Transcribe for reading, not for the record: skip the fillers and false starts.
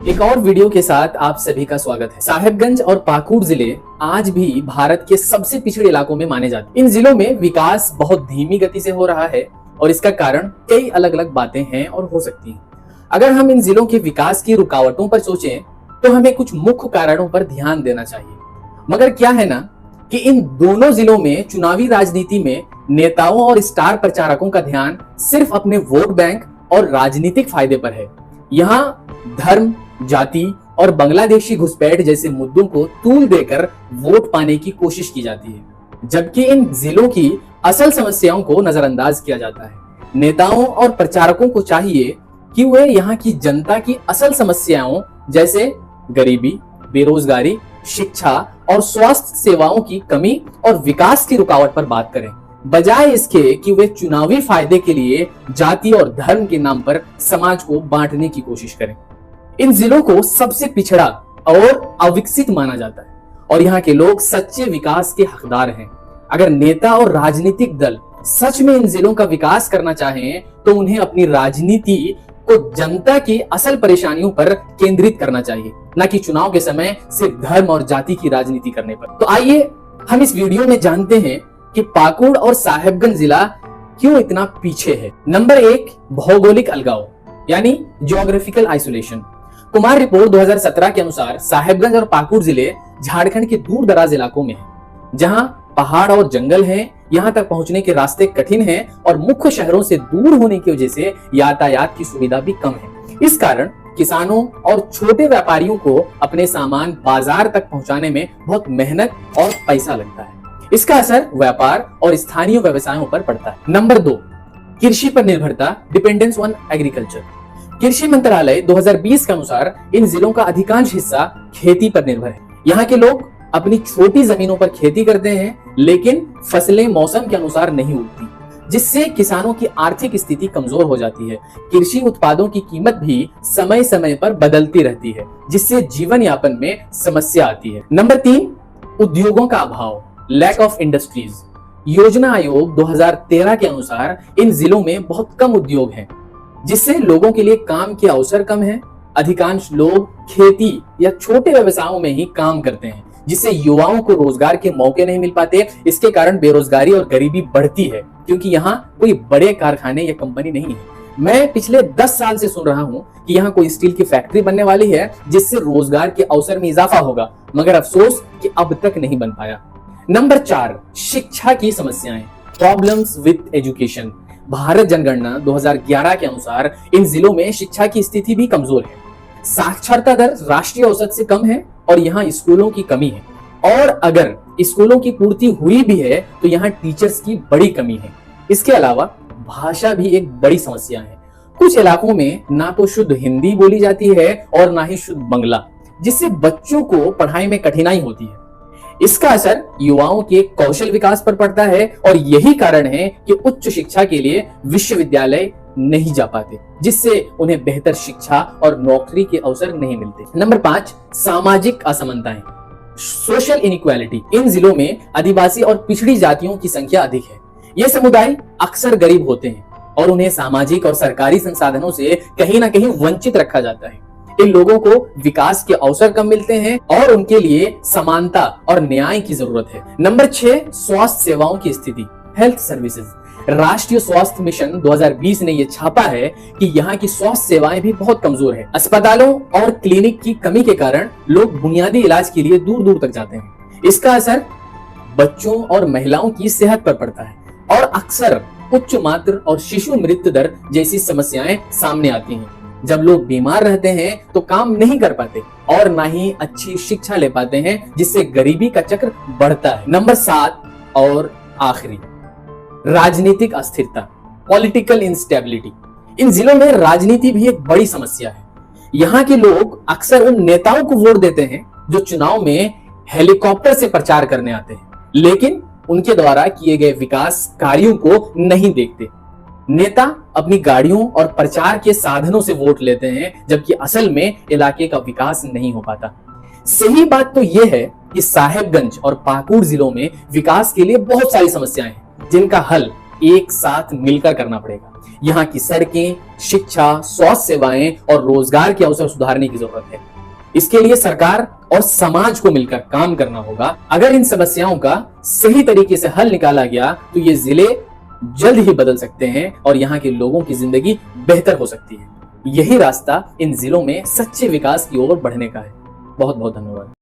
एक और वीडियो के साथ आप सभी का स्वागत है। साहेबगंज और पाकुड़ जिले आज भी भारत के सबसे पिछड़े इलाकों में माने जाते हैं। इन जिलों में विकास बहुत धीमी गति से हो रहा है और इसका कारण कई अलग अलग बातें हैं और हो सकती हैं। अगर हम इन जिलों के विकास की रुकावटों पर सोचें तो हमें कुछ मुख्य कारणों पर ध्यान देना चाहिए। मगर क्या है ना कि इन दोनों जिलों में चुनावी राजनीति में नेताओं और स्टार प्रचारकों का ध्यान सिर्फ अपने वोट बैंक और राजनीतिक फायदे पर है। यहाँ धर्म, जाति और बांग्लादेशी घुसपैठ जैसे मुद्दों को तूल देकर वोट पाने की कोशिश की जाती है, जबकि इन जिलों की असल समस्याओं को नजरअंदाज किया जाता है। नेताओं और प्रचारकों को चाहिए कि वे यहाँ की जनता की असल समस्याओं जैसे गरीबी, बेरोजगारी, शिक्षा और स्वास्थ्य सेवाओं की कमी और विकास की रुकावट पर बात करें, बजाय इसके कि वे चुनावी फायदे के लिए जाति और धर्म के नाम पर समाज को बांटने की कोशिश करें। इन जिलों को सबसे पिछड़ा और अविकसित माना जाता है और यहाँ के लोग सच्चे विकास के हकदार हैं। अगर नेता और राजनीतिक दल सच में इन जिलों का विकास करना चाहें तो उन्हें अपनी राजनीति को जनता की असल परेशानियों पर केंद्रित करना चाहिए, न कि चुनाव के समय सिर्फ धर्म और जाति की राजनीति करने पर। तो आइए हम इस वीडियो में जानते हैं कि पाकुड़ और साहेबगंज जिला क्यों इतना पीछे है। नंबर 1, भौगोलिक अलगाव यानी ज्योग्राफिकल आइसोलेशन। कुमार रिपोर्ट 2017 के अनुसार साहेबगंज और पाकुड़ जिले झारखंड के दूर दराज इलाकों में हैं, जहां पहाड़ और जंगल हैं, यहां तक पहुंचने के रास्ते कठिन हैं और मुख्य शहरों से दूर होने की वजह से यातायात की सुविधा भी कम है। इस कारण किसानों और छोटे व्यापारियों को अपने सामान बाजार तक पहुंचाने में बहुत मेहनत और पैसा लगता है। इसका असर व्यापार और स्थानीय व्यवसायों पर पड़ता है। नंबर 2, कृषि पर निर्भरता, डिपेंडेंस ऑन एग्रीकल्चर। कृषि मंत्रालय 2020 के अनुसार इन जिलों का अधिकांश हिस्सा खेती पर निर्भर है। यहाँ के लोग अपनी छोटी जमीनों पर खेती करते हैं, लेकिन फसलें मौसम के अनुसार नहीं उगती, जिससे किसानों की आर्थिक स्थिति कमजोर हो जाती है। कृषि उत्पादों की कीमत भी समय समय पर बदलती रहती है, जिससे जीवन यापन में समस्या आती है। नंबर 3, उद्योगों का अभाव, लैक ऑफ इंडस्ट्रीज। योजना आयोग 2013 के अनुसार इन जिलों में बहुत कम उद्योग हैं, जिससे लोगों के लिए काम के अवसर कम है। अधिकांश लोग खेती या छोटे व्यवसायों में ही काम करते हैं, जिससे युवाओं को रोजगार के मौके नहीं मिल पाते। इसके कारण बेरोजगारी और गरीबी बढ़ती है, क्योंकि यहाँ कोई बड़े कारखाने या कंपनी नहीं है। मैं पिछले 10 साल से सुन रहा हूँ कि यहाँ कोई स्टील की फैक्ट्री बनने वाली है, जिससे रोजगार के अवसर में इजाफा होगा, मगर अफसोस कि अब तक नहीं बन पाया। नंबर 4, शिक्षा की समस्याएं, प्रॉब्लम्स विद एजुकेशन। भारत जनगणना 2011 के अनुसार इन जिलों में शिक्षा की स्थिति भी कमजोर है। साक्षरता दर राष्ट्रीय औसत से कम है और यहाँ स्कूलों की कमी है, और अगर स्कूलों की पूर्ति हुई भी है तो यहाँ टीचर्स की बड़ी कमी है। इसके अलावा भाषा भी एक बड़ी समस्या है। कुछ इलाकों में ना तो शुद्ध हिंदी बोली जाती है और ना ही शुद्ध बांग्ला, जिससे बच्चों को पढ़ाई में कठिनाई होती है। इसका असर युवाओं के कौशल विकास पर पड़ता है और यही कारण है कि उच्च शिक्षा के लिए विश्वविद्यालय नहीं जा पाते, जिससे उन्हें बेहतर शिक्षा और नौकरी के अवसर नहीं मिलते। नंबर 5, सामाजिक असमानताएं, सोशल इनइक्वालिटी। इन जिलों में आदिवासी और पिछड़ी जातियों की संख्या अधिक है। ये समुदाय अक्सर गरीब होते हैं और उन्हें सामाजिक और सरकारी संसाधनों से कहीं ना कहीं वंचित रखा जाता है। इन लोगों को विकास के अवसर कम मिलते हैं और उनके लिए समानता और न्याय की जरूरत है। नंबर 6, स्वास्थ्य सेवाओं की स्थिति, हेल्थ सर्विसेज। राष्ट्रीय स्वास्थ्य मिशन 2020 ने यह छापा है कि यहाँ की स्वास्थ्य सेवाएं भी बहुत कमजोर है। अस्पतालों और क्लिनिक की कमी के कारण लोग बुनियादी इलाज के लिए दूर दूर तक जाते हैं। इसका असर बच्चों और महिलाओं की सेहत पर पड़ता है और अक्सर उच्च मातृ और शिशु मृत्यु दर जैसी समस्याएं सामने आती हैं। जब लोग बीमार रहते हैं तो काम नहीं कर पाते और ना ही अच्छी शिक्षा ले पाते हैं, जिससे गरीबी का चक्र बढ़ता है। नंबर 7 और आखिरी, राजनीतिक अस्थिरता, पॉलिटिकल इंस्टेबिलिटी। इन जिलों में राजनीति भी एक बड़ी समस्या है। यहाँ के लोग अक्सर उन नेताओं को वोट देते हैं जो चुनाव में हेलीकॉप्टर से प्रचार करने आते हैं, लेकिन उनके द्वारा किए गए विकास कार्यों को नहीं देखते। नेता अपनी गाड़ियों और प्रचार के साधनों से वोट लेते हैं, जबकि असल में इलाके का विकास नहीं हो पाता। सही बात तो यह है कि साहेबगंज और पाकुड़ जिलों में विकास के लिए बहुत सारी समस्याएं हैं, जिनका हल एक साथ मिलकर करना पड़ेगा। यहाँ की सड़कें, शिक्षा, स्वास्थ्य सेवाएं और रोजगार के अवसर सुधारने की जरूरत है। इसके लिए सरकार और समाज को मिलकर काम करना होगा। अगर इन समस्याओं का सही तरीके से हल निकाला गया तो ये जिले जल्द ही बदल सकते हैं और यहाँ के लोगों की जिंदगी बेहतर हो सकती है। यही रास्ता इन जिलों में सच्चे विकास की ओर बढ़ने का है। बहुत बहुत धन्यवाद।